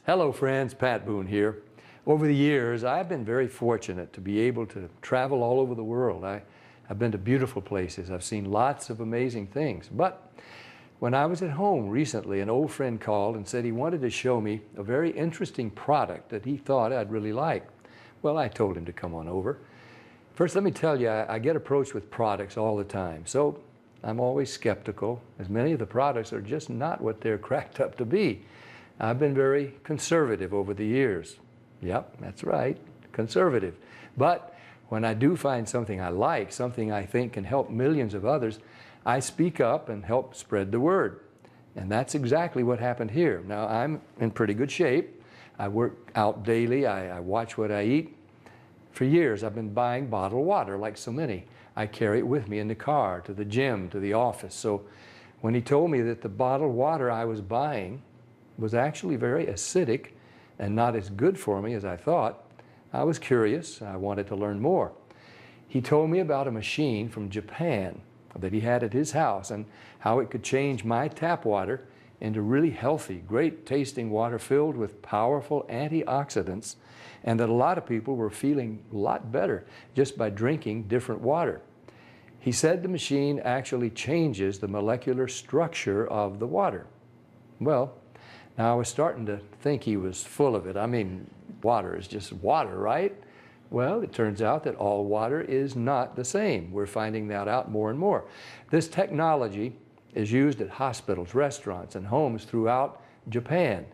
Hello friends, Pat Boone here. Over the years, I've been very fortunate to be able to travel all over the world. I've been to beautiful places. I've seen lots of amazing things. But when I was at home recently, an old friend called and said he wanted to show me a very interesting product that he thought I'd really like. Well, I told him to come on over. First, let me tell you, I get approached with products all the time. So I'm always skeptical, as many of the products are just not what they're cracked up to be. I've been very conservative over the years. Yep, that's right, conservative. But when I do find something I like, something I think can help millions of others, I speak up and help spread the word. And that's exactly what happened here. Now, I'm in pretty good shape. I work out daily. I watch what I eat. For years, I've been buying bottled water like so many. I carry it with me in the car, to the gym, to the office. So when he told me that the bottled water I was buying was actually very acidic and not as good for me as I thought, I was curious. I wanted to learn more. He told me about a machine from Japan that he had at his house and how it could change my tap water into really healthy, great tasting water filled with powerful antioxidants, and that a lot of people were feeling a lot better just by drinking different water. He said the machine actually changes the molecular structure of the water. Well, now I was starting to think he was full of it. I mean, water is just water, right? Well, it turns out that all water is not the same. We're finding that out more and more. This technology is used at hospitals, restaurants, and homes throughout Japan.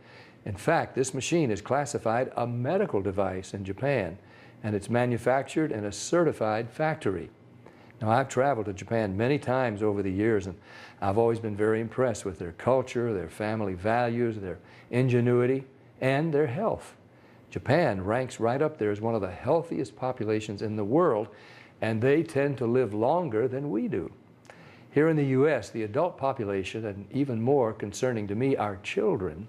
In fact, this machine is classified a medical device in Japan, and it's manufactured in a certified factory. Now, I've traveled to Japan many times over the years, and I've always been very impressed with their culture, their family values, their ingenuity, and their health. Japan ranks right up there as one of the healthiest populations in the world, and they tend to live longer than we do. Here in the U.S., the adult population, and even more concerning to me, our children,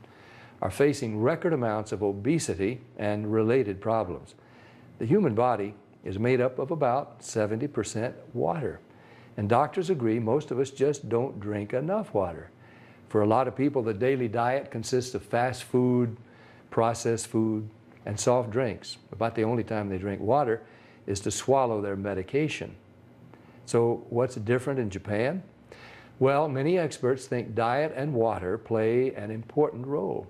are facing record amounts of obesity and related problems. The human body is made up of about 70% water. And doctors agree most of us just don't drink enough water. For a lot of people, the daily diet consists of fast food, processed food, and soft drinks. About the only time they drink water is to swallow their medication. So what's different in Japan? Well, many experts think diet and water play an important role.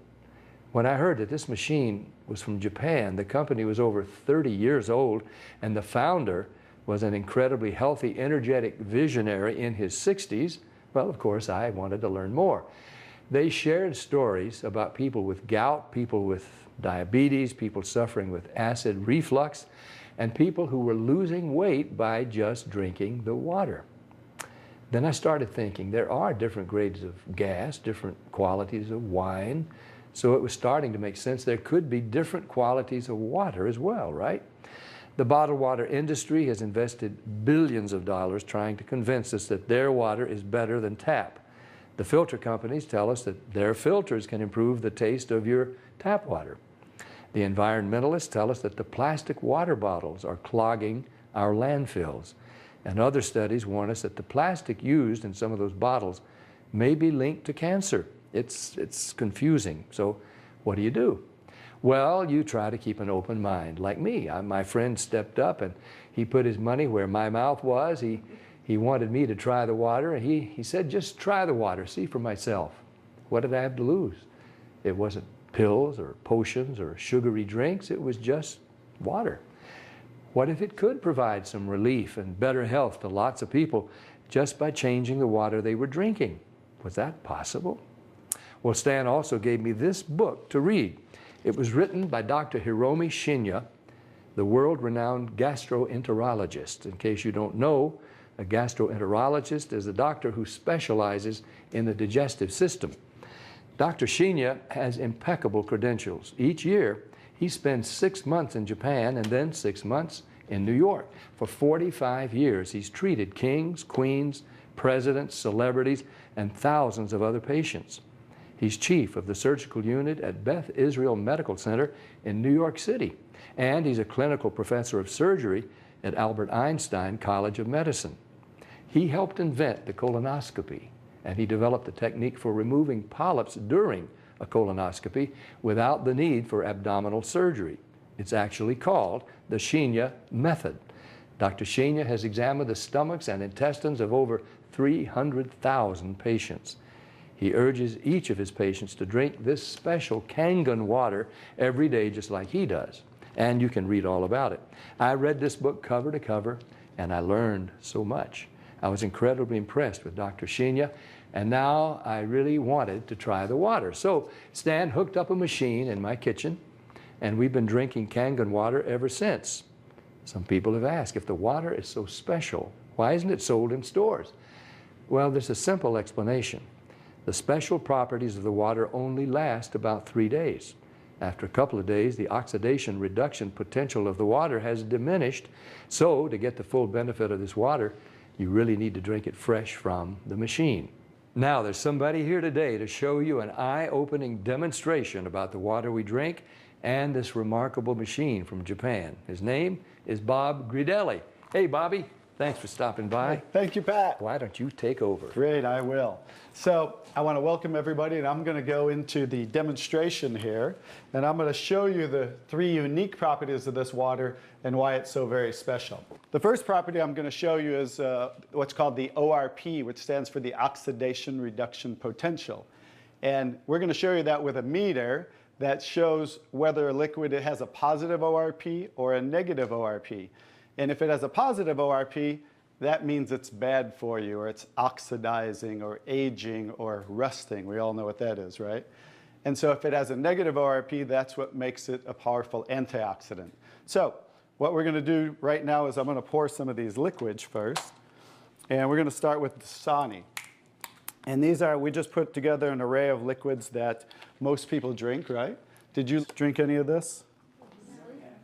When I heard that this machine was from Japan, the company was over 30 years old, and the founder was an incredibly healthy, energetic visionary in his 60s, well, of course, I wanted to learn more. They shared stories about people with gout, people with diabetes, people suffering with acid reflux, and people who were losing weight by just drinking the water. Then I started thinking there are different grades of gas, different qualities of wine, so it was starting to make sense there could be different qualities of water as well, right? The bottled water industry has invested billions of dollars trying to convince us that their water is better than tap. The filter companies tell us that their filters can improve the taste of your tap water. The environmentalists tell us that the plastic water bottles are clogging our landfills. And other studies warn us that the plastic used in some of those bottles may be linked to cancer. It's confusing. So what do? Well, you try to keep an open mind. Like me, my friend stepped up and he put his money where my mouth was. He wanted me to try the water, and he said, just try the water, see for myself. What did I have to lose? It wasn't pills or potions or sugary drinks. It was just water. What if it could provide some relief and better health to lots of people just by changing the water they were drinking? Was that possible? Well, Stan also gave me this book to read. It was written by Dr. Hiromi Shinya, the world-renowned gastroenterologist. In case you don't know, a gastroenterologist is a doctor who specializes in the digestive system. Dr. Shinya has impeccable credentials. Each year, he spends 6 months in Japan and then 6 months in New York. For 45 years, he's treated kings, queens, presidents, celebrities, and thousands of other patients. He's chief of the surgical unit at Beth Israel Medical Center in New York City, and he's a clinical professor of surgery at Albert Einstein College of Medicine. He helped invent the colonoscopy, and he developed the technique for removing polyps during a colonoscopy without the need for abdominal surgery. It's actually called the Shinya method. Dr. Shinya has examined the stomachs and intestines of over 300,000 patients. He urges each of his patients to drink this special Kangen water every day just like he does. And you can read all about it. I read this book cover to cover, and I learned so much. I was incredibly impressed with Dr. Shinya, and now I really wanted to try the water. So Stan hooked up a machine in my kitchen, and we've been drinking Kangen water ever since. Some people have asked, if the water is so special, why isn't it sold in stores? Well, there's a simple explanation. The special properties of the water only last about 3 days. After a couple of days, the oxidation reduction potential of the water has diminished. So to get the full benefit of this water, you really need to drink it fresh from the machine. Now, there's somebody here today to show you an eye-opening demonstration about the water we drink and this remarkable machine from Japan. His name is Bob Gridelli. Hey, Bobby. Thanks for stopping by. Thank you, Pat. Why don't you take over? Great, I will. So I want to welcome everybody, and I'm going to go into the demonstration here, and I'm going to show you the 3 unique properties of this water and why it's so very special. The first property I'm going to show you is what's called the ORP, which stands for the oxidation reduction potential. And we're going to show you that with a meter that shows whether a liquid has a positive ORP or a negative ORP. And if it has a positive ORP, that means it's bad for you, or it's oxidizing, or aging, or rusting. We all know what that is, right? And so if it has a negative ORP, that's what makes it a powerful antioxidant. So what we're going to do right now is I'm going to pour some of these liquids first. And we're going to start with Dasani. And these are, we just put together an array of liquids that most people drink, right? Did you drink any of this?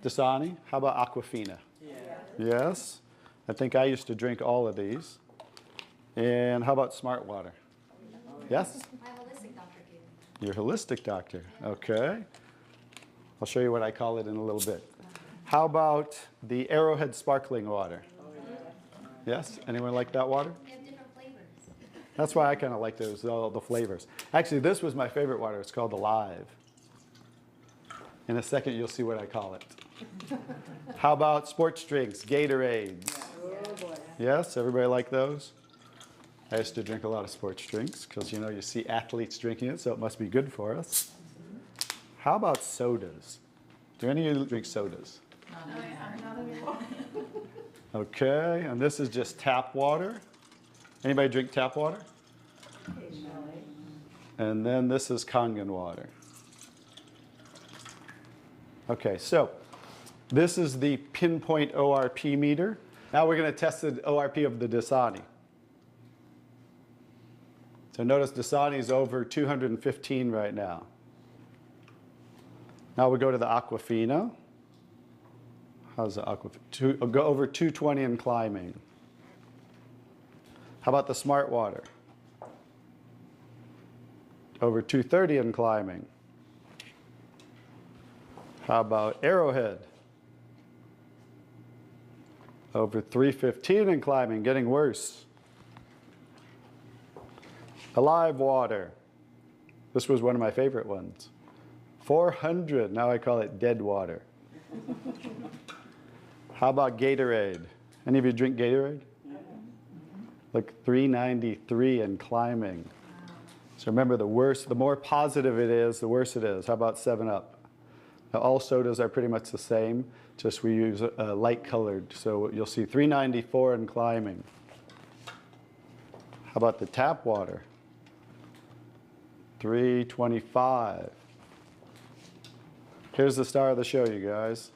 Dasani? How about Aquafina? Yes. I think I used to drink all of these. And how about Smart Water? Yes? My holistic doctor gave me. Your holistic doctor. Okay. I'll show you what I call it in a little bit. How about the Arrowhead Sparkling Water? Yes? Anyone like that water? They have different flavors. That's why I kind of like those, all the flavors. Actually, this was my favorite water. It's called Alive. In a second, you'll see what I call it. How about sports drinks, Gatorades? Yes, everybody like those? I used to drink a lot of sports drinks because, you know, you see athletes drinking it, so it must be good for us. How about sodas? Do any of you drink sodas? Not anymore. Okay, and this is just tap water. Anybody drink tap water? And then this is Kangen water. Okay, so this is the pinpoint ORP meter. Now we're going to test the ORP of the Dasani. So notice Dasani is over 215 right now. Now we go to the Aquafina. How's the Aquafina? Go over 220 and climbing. How about the Smart Water? Over 230 and climbing. How about Arrowhead? Over 315 and climbing, getting worse. Alive Water. This was one of my favorite ones. 400, now I call it dead water. How about Gatorade? Any of you drink Gatorade? Like 393 and climbing. So remember, the worse, the more positive it is, the worse it is. How about 7-Up? Now, all sodas are pretty much the same, just we use light colored. So you'll see 394 and climbing. How about the tap water? 325. Here's the star of the show, you guys.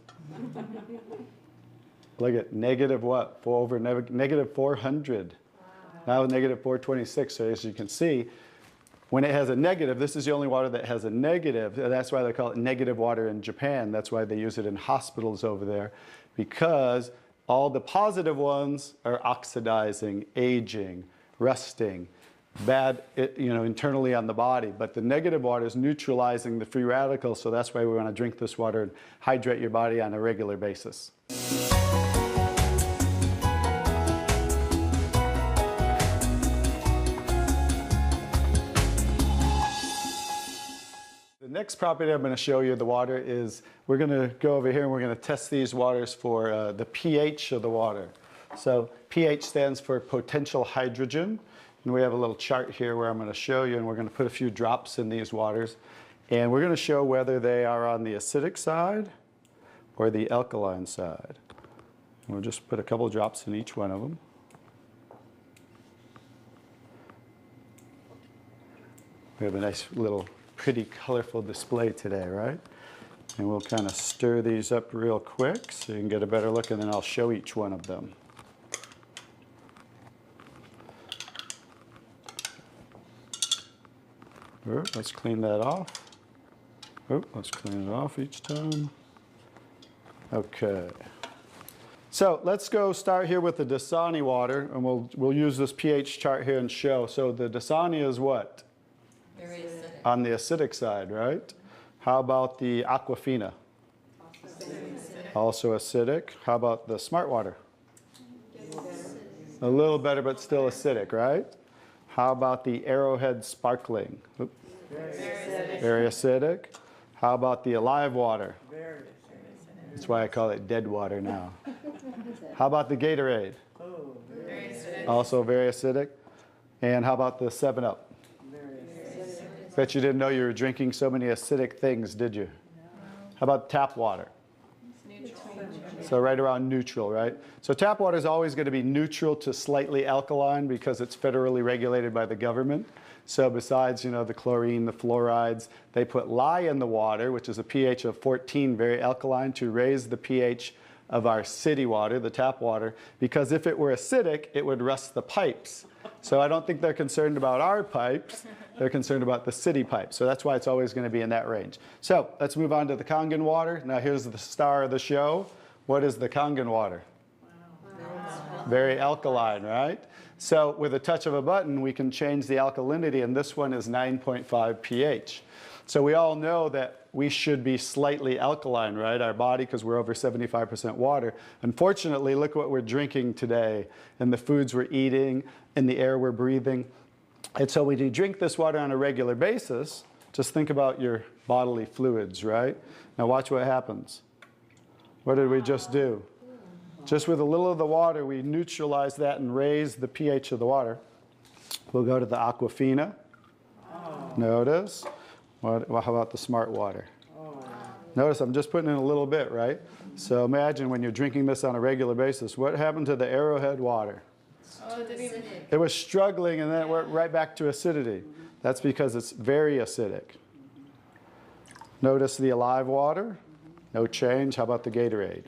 Look at negative what? Negative 400. Wow. Now negative 426. So as you can see, when it has a negative, this is the only water that has a negative. That's why they call it negative water in Japan. That's why they use it in hospitals over there, because all the positive ones are oxidizing, aging, rusting, bad, internally on the body. But the negative water is neutralizing the free radicals, so that's why we want to drink this water and hydrate your body on a regular basis. next property I'm going to show you the water is, we're going to go over here and we're going to test these waters for the pH of the water. So pH stands for potential hydrogen. And we have a little chart here where I'm going to show you, and we're going to put a few drops in these waters. And we're going to show whether they are on the acidic side or the alkaline side. We'll just put a couple drops in each one of them. We have a nice little pretty colorful display today, right? And we'll kind of stir these up real quick so you can get a better look, and then I'll show each one of them. Let's clean that off. Let's clean it off each time. Okay. So let's go start here with the Dasani water, and we'll use this pH chart here and show. So the Dasani is what? Very acidic. On the acidic side, right? How about the Aquafina? Also acidic. How about the Smart Water? A little better, but still acidic, right? How about the Arrowhead Sparkling? Very acidic. How about the Alive Water? That's why I call it dead water now. How about the Gatorade? Very acidic. Also very acidic. And how about the 7-Up? Bet you didn't know you were drinking so many acidic things, did you? How about tap water? So right around neutral, right? So tap water is always going to be neutral to slightly alkaline because it's federally regulated by the government. So besides, the chlorine, the fluorides, they put lye in the water, which is a pH of 14, very alkaline, to raise the pH of our city water, the tap water, because if it were acidic, it would rust the pipes. So I don't think they're concerned about our pipes. They're concerned about the city pipes. So that's why it's always going to be in that range. So let's move on to the Kangen water. Now here's the star of the show. What is the Kangen water? Wow. Very alkaline, right? So with a touch of a button, we can change the alkalinity, and this one is 9.5 pH. So we all know that we should be slightly alkaline, right? Our body, because we're over 75% water. Unfortunately, look what we're drinking today, and the foods we're eating, and the air we're breathing. And so when you drink this water on a regular basis, just think about your bodily fluids, right? Now watch what happens. What did we just do? Just with a little of the water, we neutralize that and raise the pH of the water. We'll go to the Aquafina. Notice. How about the Smart Water? Notice I'm just putting in a little bit, right? So imagine when you're drinking this on a regular basis, what happened to the Arrowhead water? It was struggling, and then it went right back to acidity. That's because it's very acidic. Notice the Alive Water. No change. How about the Gatorade?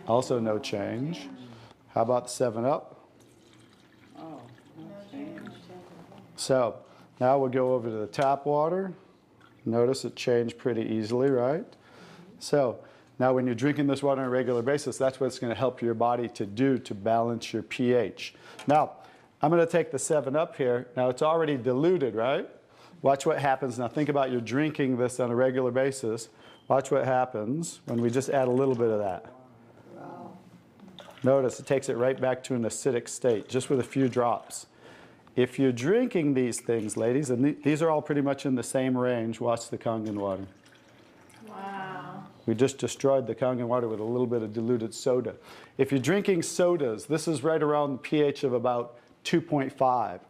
Also no change. How about the 7-Up? So now we'll go over to the tap water. Notice it changed pretty easily, right? So now when you're drinking this water on a regular basis, that's what it's going to help your body to do to balance your pH. Now, I'm going to take the 7-Up here. Now it's already diluted, right? Watch what happens. Now think about you're drinking this on a regular basis. Watch what happens when we just add a little bit of that. Notice it takes it right back to an acidic state, just with a few drops. If you're drinking these things, ladies, and these are all pretty much in the same range, watch the Kangen water. Wow. We just destroyed the Kangen water with a little bit of diluted soda. If you're drinking sodas, this is right around the pH of about 2.5,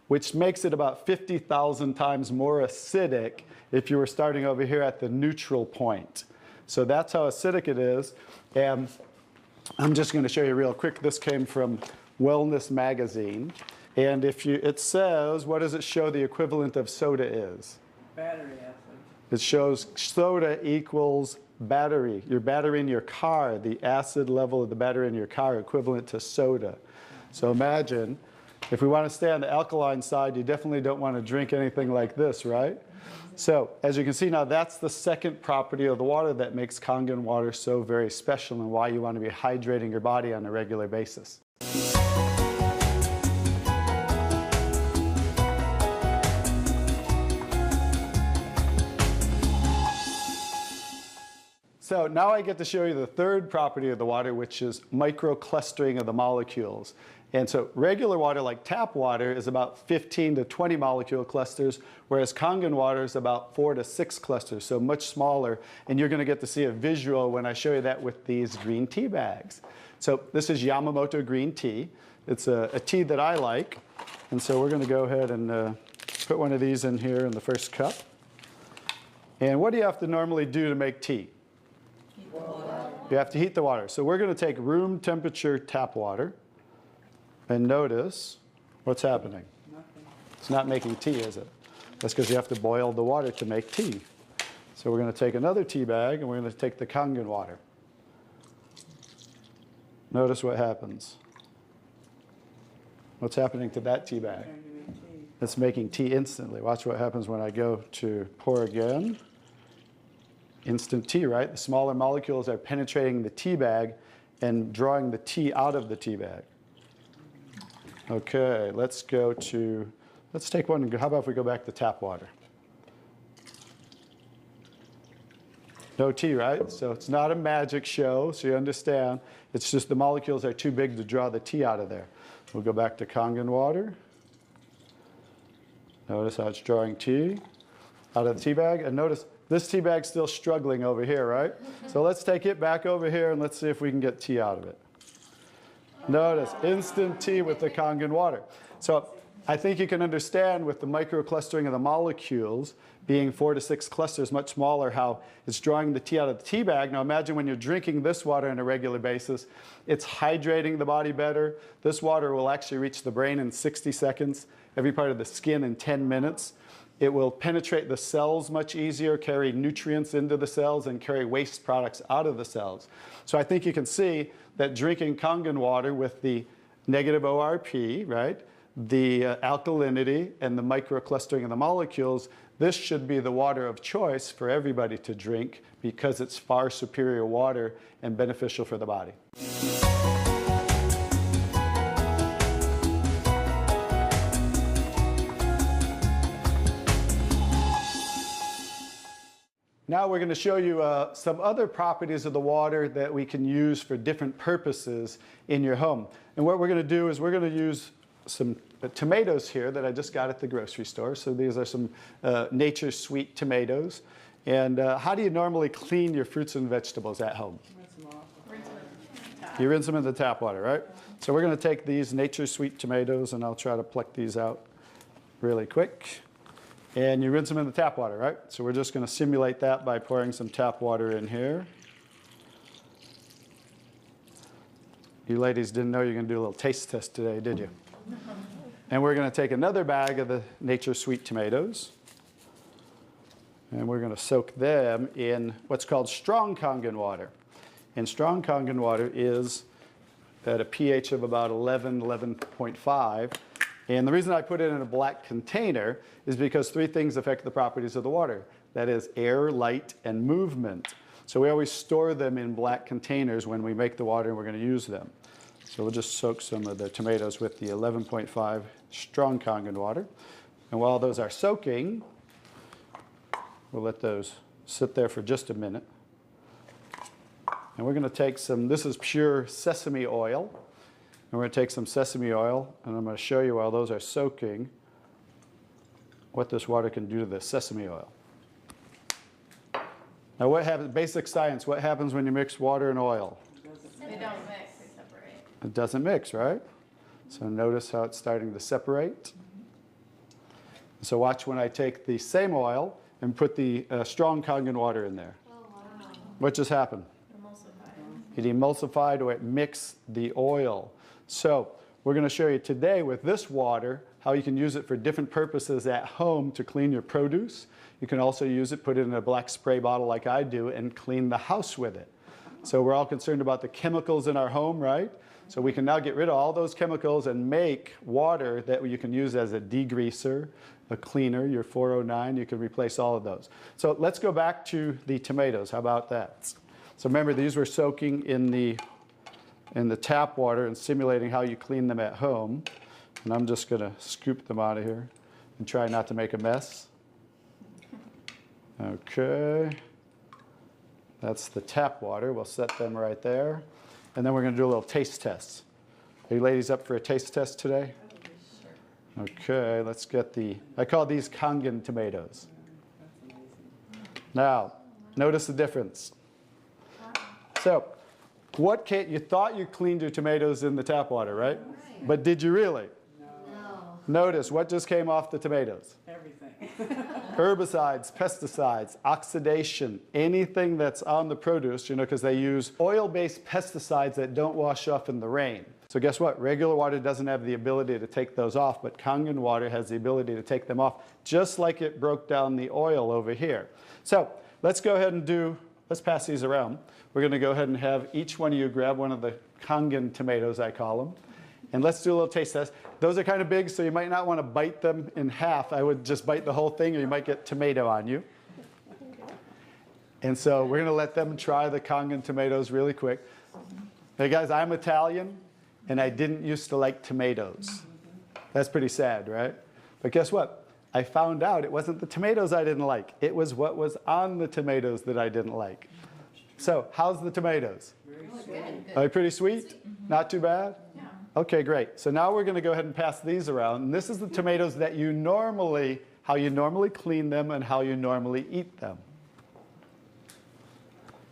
which makes it about 50,000 times more acidic if you were starting over here at the neutral point. So that's how acidic it is. And I'm just going to show you real quick. This came from Wellness Magazine. And it says, what does it show the equivalent of soda is? Battery acid. It shows soda equals battery. Your battery in your car, the acid level of the battery in your car equivalent to soda. So imagine, if we want to stay on the alkaline side, you definitely don't want to drink anything like this, right? So as you can see now, that's the second property of the water that makes Kangen water so very special and why you want to be hydrating your body on a regular basis. So now I get to show you the third property of the water, which is microclustering of the molecules. And so regular water, like tap water, is about 15 to 20 molecule clusters, whereas Kangen water is about 4 to 6 clusters, so much smaller. And you're going to get to see a visual when I show you that with these green tea bags. So this is Yamamoto green tea. It's a tea that I like. And so we're going to go ahead and put one of these in here in the first cup. And what do you have to normally do to make tea? Heat the water. You have to heat the water. So we're going to take room temperature tap water. And notice what's happening. Nothing. It's not making tea, is it? That's because you have to boil the water to make tea. So we're going to take another tea bag and we're going to take the Kangen water. Notice what happens. What's happening to that tea bag? Trying to make tea. It's making tea instantly. Watch what happens when I go to pour again. Instant tea, right? The smaller molecules are penetrating the tea bag and drawing the tea out of the tea bag. Okay, let's take one. How about if we go back to tap water? No tea, right? So it's not a magic show, so you understand. It's just the molecules are too big to draw the tea out of there. We'll go back to Kangen water. Notice how it's drawing tea out of the tea bag. And notice this tea bag's still struggling over here, right? So let's take it back over here and let's see if we can get tea out of it. Notice, instant tea with the Kangen water. So I think you can understand with the microclustering of the molecules being 4 to 6 clusters, much smaller, how it's drawing the tea out of the tea bag. Now imagine when you're drinking this water on a regular basis, it's hydrating the body better. This water will actually reach the brain in 60 seconds, every part of the skin in 10 minutes. It will penetrate the cells much easier, carry nutrients into the cells, and carry waste products out of the cells. So I think you can see that drinking Kangen water with the negative ORP, right, the alkalinity, and the microclustering of the molecules, this should be the water of choice for everybody to drink because it's far superior water and beneficial for the body. Now we're going to show you some other properties of the water that we can use for different purposes in your home. And what we're going to do is we're going to use some tomatoes here that I just got at the grocery store. So these are some Nature's Sweet tomatoes. And how do you normally clean your fruits and vegetables at home? Rinse them off. Rinse it with the tap. You rinse them in the tap water, right? So we're going to take these Nature's Sweet tomatoes, and I'll try to pluck these out really quick. And you rinse them in the tap water, right? So we're just going to simulate that by pouring some tap water in here. You ladies didn't know you were going to do a little taste test today, did you? And we're going to take another bag of the Nature's Sweet tomatoes. And we're going to soak them in what's called strong Kangen water. And strong Kangen water is at a pH of about 11, 11.5. And the reason I put it in a black container is because 3 things affect the properties of the water. That is air, light, and movement. So we always store them in black containers when we make the water and we're going to use them. So we'll just soak some of the tomatoes with the 11.5 strong Kangen water. And while those are soaking, we'll let those sit there for just a minute. And we're going to take some, this is pure sesame oil. And we're going to take some sesame oil, and I'm going to show you while those are soaking what this water can do to the sesame oil. Now what happens, basic science, what happens when you mix water and oil? They don't mix, they separate. It doesn't mix, right? So notice how it's starting to separate. So watch when I take the same oil and put the strong Kangen water in there. Oh, wow. What just happened? Emulsified. It emulsified or it mixed the oil. So we're going to show you today with this water how you can use it for different purposes at home to clean your produce. You can also use it, put it in a black spray bottle like I do, and clean the house with it. So we're all concerned about the chemicals in our home, right? So we can now get rid of all those chemicals and make water that you can use as a degreaser, a cleaner, your 409. You can replace all of those. So let's go back to the tomatoes. How about that? So remember, these were soaking in the tap water and simulating how you clean them at home. And I'm just going to scoop them out of here and try not to make a mess. Okay. That's the tap water. We'll set them right there. And then we're going to do a little taste test. Are you ladies up for a taste test today? Okay, let's get I call these Kangen tomatoes. Now, notice the difference. So, you thought you cleaned your tomatoes in the tap water, right? But did you really? No. Notice what just came off the tomatoes. Everything. Herbicides, pesticides, oxidation, anything that's on the produce, because they use oil-based pesticides that don't wash off in the rain. So guess what? Regular water doesn't have the ability to take those off, but Kangen water has the ability to take them off, just like it broke down the oil over here. So let's go ahead and let's pass these around. We're going to go ahead and have each one of you grab one of the Kangen tomatoes, I call them. And let's do a little taste test. Those are kind of big, so you might not want to bite them in half. I would just bite the whole thing, or you might get tomato on you. And so we're going to let them try the Kangen tomatoes really quick. Hey guys, I'm Italian, and I didn't used to like tomatoes. That's pretty sad, right? But guess what? I found out it wasn't the tomatoes I didn't like. It was what was on the tomatoes that I didn't like. So how's the tomatoes? Good. Are they pretty sweet? Not too bad? Yeah. Okay, great. So now we're going to go ahead and pass these around. And this is the tomatoes that how you normally clean them and how you normally eat them.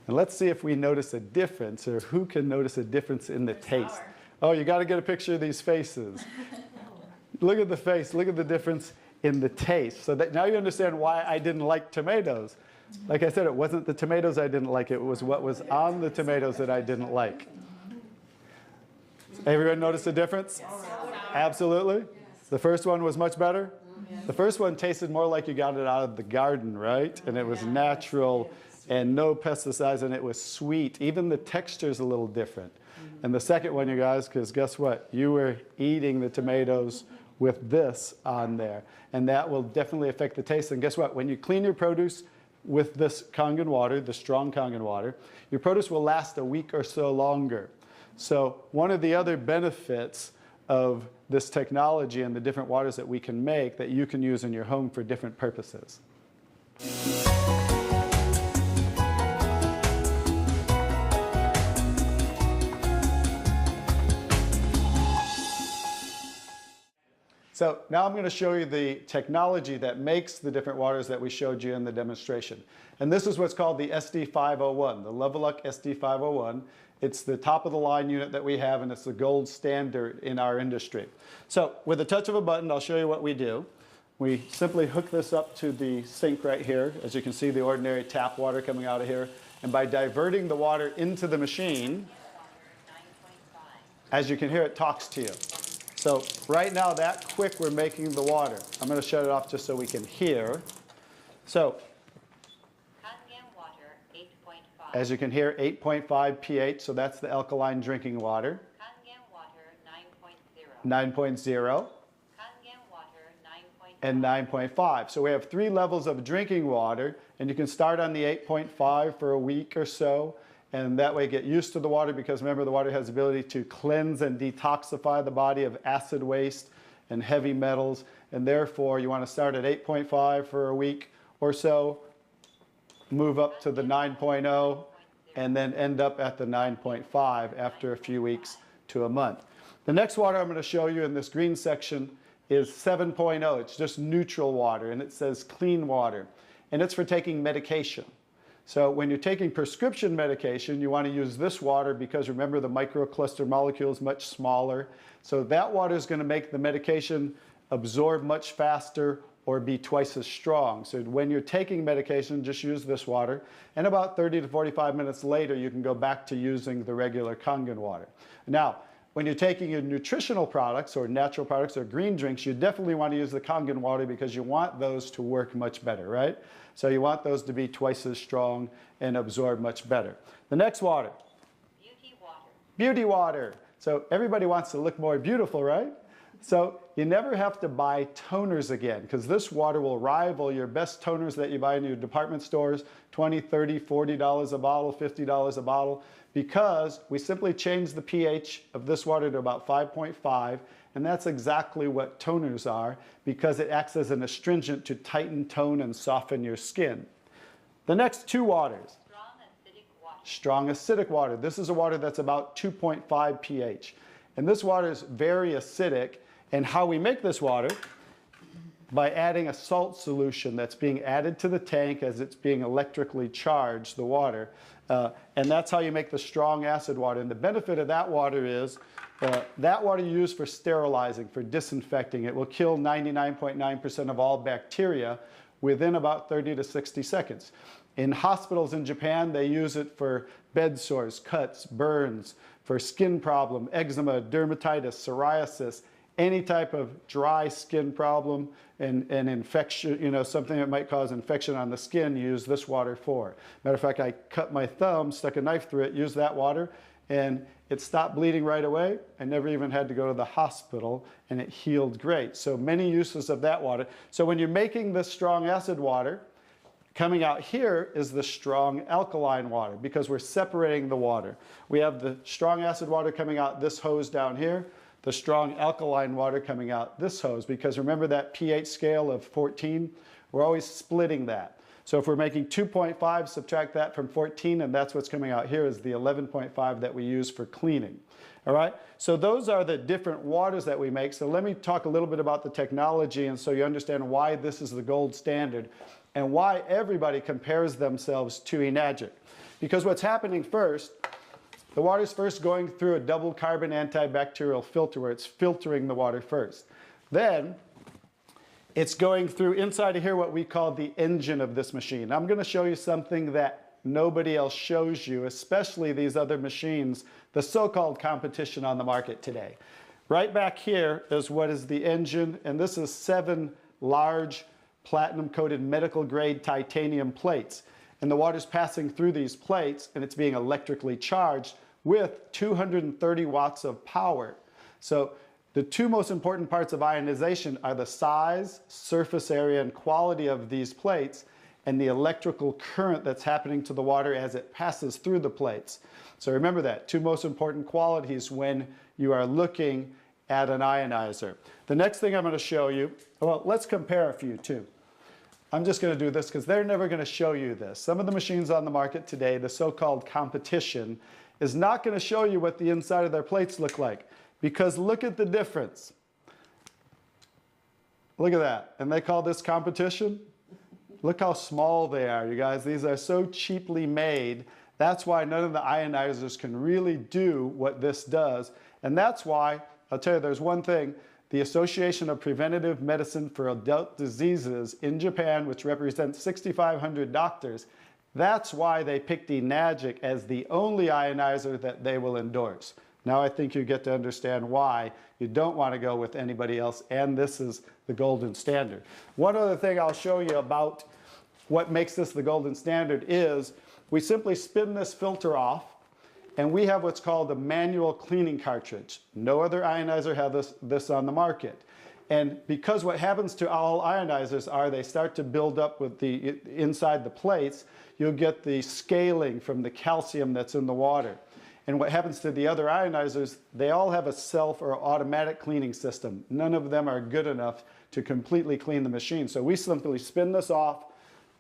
And let's see if we notice a difference, or who can notice a difference in the taste. Sour. Oh, you got to get a picture of these faces. Look at the face. Look at the difference in the taste. So that now you understand why I didn't like tomatoes. Like I said, it wasn't the tomatoes I didn't like. It was what was on the tomatoes that I didn't like. Everyone notice the difference? Absolutely. The first one was much better. The first one tasted more like you got it out of the garden, right? And it was natural and no pesticides, and it was sweet. Even the texture's a little different. And the second one, you guys, because guess what? You were eating the tomatoes with this on there. And that will definitely affect the taste. And guess what? When you clean your produce with this Kangen water, the strong Kangen water, your produce will last a week or so longer. So one of the other benefits of this technology and the different waters that we can make that you can use in your home for different purposes. So now I'm going to show you the technology that makes the different waters that we showed you in the demonstration. And this is what's called the SD501, the Leveluck SD501. It's the top of the line unit that we have, and it's the gold standard in our industry. So with a touch of a button, I'll show you what we do. We simply hook this up to the sink right here. As you can see, the ordinary tap water coming out of here. And by diverting the water into the machine, as you can hear, it talks to you. So right now, that quick, we're making the water. I'm going to shut it off just so we can hear. So Kangen water 8.5. as you can hear, 8.5 pH, so that's the alkaline drinking water. Kangen water 9.0. 9.0 Kangen water 9.5. and 9.5. So we have 3 levels of drinking water, and you can start on the 8.5 for a week or so. And that way get used to the water, because remember, the water has the ability to cleanse and detoxify the body of acid waste and heavy metals. And therefore, you want to start at 8.5 for a week or so, move up to the 9.0, and then end up at the 9.5 after a few weeks to a month. The next water I'm going to show you in this green section is 7.0. It's just neutral water, and it says clean water. And it's for taking medication. So when you're taking prescription medication, you want to use this water because remember, the microcluster molecule is much smaller. So that water is going to make the medication absorb much faster or be twice as strong. So when you're taking medication, just use this water. And about 30 to 45 minutes later, you can go back to using the regular Kangen water. Now, when you're taking your nutritional products or natural products or green drinks, you definitely want to use the Kangen water because you want those to work much better, right? So you want those to be twice as strong and absorb much better. The next water. Beauty water. Beauty water. So everybody wants to look more beautiful, right? So you never have to buy toners again, because this water will rival your best toners that you buy in your department stores, $20, $30, $40 a bottle, $50 a bottle, because we simply change the pH of this water to about 5.5, and that's exactly what toners are, because it acts as an astringent to tighten, tone, and soften your skin. The next 2 waters. Strong acidic strong acidic water. This is a water that's about 2.5 pH. And this water is very acidic. And how we make this water? By adding a salt solution that's being added to the tank as it's being electrically charged, the water. And that's how you make the strong acid water. And the benefit of that water is that water you use for sterilizing, for disinfecting. It will kill 99.9% of all bacteria within about 30 to 60 seconds. In hospitals in Japan, they use it for bed sores, cuts, burns, for skin problem, eczema, dermatitis, psoriasis, any type of dry skin problem and infection, you know, something that might cause infection on the skin, use this water for. Matter of fact, I cut my thumb, stuck a knife through it, used that water, and it stopped bleeding right away. I never even had to go to the hospital, and it healed great. So many uses of that water. So when you're making this strong acid water, coming out here is the strong alkaline water because we're separating the water. We have the strong acid water coming out this hose down here, the strong alkaline water coming out this hose, because remember that pH scale of 14? We're always splitting that. So if we're making 2.5, subtract that from 14, and that's what's coming out here is the 11.5 that we use for cleaning. All right, so those are the different waters that we make. So let me talk a little bit about the technology, and so you understand why this is the gold standard and why everybody compares themselves to Enagic. Because what's happening first, the water's first going through a double carbon antibacterial filter where it's filtering the water first. Then it's going through inside of here what we call the engine of this machine. I'm going to show you something that nobody else shows you, especially these other machines, the so-called competition on the market today. Right back here is what is the engine, and this is 7 large platinum-coated medical-grade titanium plates. And the water's passing through these plates, and it's being electrically charged with 230 watts of power. So the two most important parts of ionization are the size, surface area, and quality of these plates, and the electrical current that's happening to the water as it passes through the plates. So remember that, 2 most important qualities when you are looking at an ionizer. The next thing I'm going to show you, well, let's compare a few too. I'm just going to do this because they're never going to show you this. Some of the machines on the market today, the so-called competition, is not going to show you what the inside of their plates look like. Because look at the difference. Look at that. And they call this competition? Look how small they are, you guys. These are so cheaply made. That's why none of the ionizers can really do what this does. And that's why, I'll tell you, there's one thing. The Association of Preventive Medicine for Adult Diseases in Japan, which represents 6,500 doctors, that's why they picked Enagic as the only ionizer that they will endorse. Now I think you get to understand why you don't want to go with anybody else, and this is the golden standard. One other thing I'll show you about what makes this the golden standard is we simply spin this filter off, and we have what's called a manual cleaning cartridge. No other ionizer has this on the market. And because what happens to all ionizers are they start to build up with the inside the plates, you'll get the scaling from the calcium that's in the water. And what happens to the other ionizers, they all have a self or automatic cleaning system. None of them are good enough to completely clean the machine. So we simply spin this off,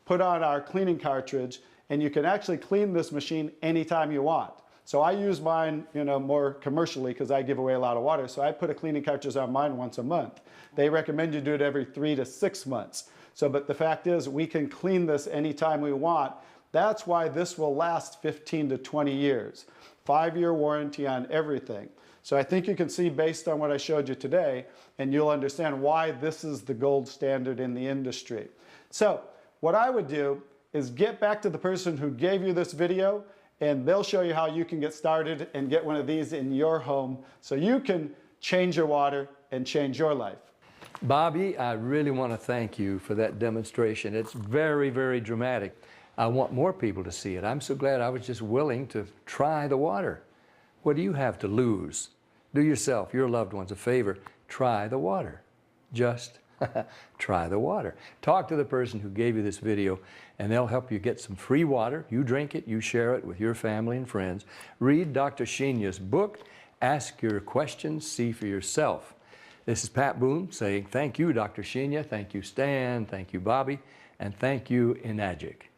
put on our cleaning cartridge, and you can actually clean this machine anytime you want. So I use mine, you know, more commercially because I give away a lot of water. So I put a cleaning cartridge on mine once a month. They recommend you do it every 3 to 6 months. So, but the fact is we can clean this anytime we want. That's why this will last 15 to 20 years. 5-year warranty on everything. So I think you can see based on what I showed you today, and you'll understand why this is the gold standard in the industry. So what I would do is get back to the person who gave you this video, and they'll show you how you can get started and get one of these in your home so you can change your water and change your life. Bobby, I really want to thank you for that demonstration. It's very, very dramatic. I want more people to see it. I'm so glad I was just willing to try the water. What do you have to lose? Do yourself, your loved ones a favor. Try the water. Just try the water. Talk to the person who gave you this video, and they'll help you get some free water. You drink it, you share it with your family and friends. Read Dr. Sheenya's book. Ask your questions, see for yourself. This is Pat Boone saying thank you, Dr. Sheenya. Thank you, Stan. Thank you, Bobby. And thank you, Enagic.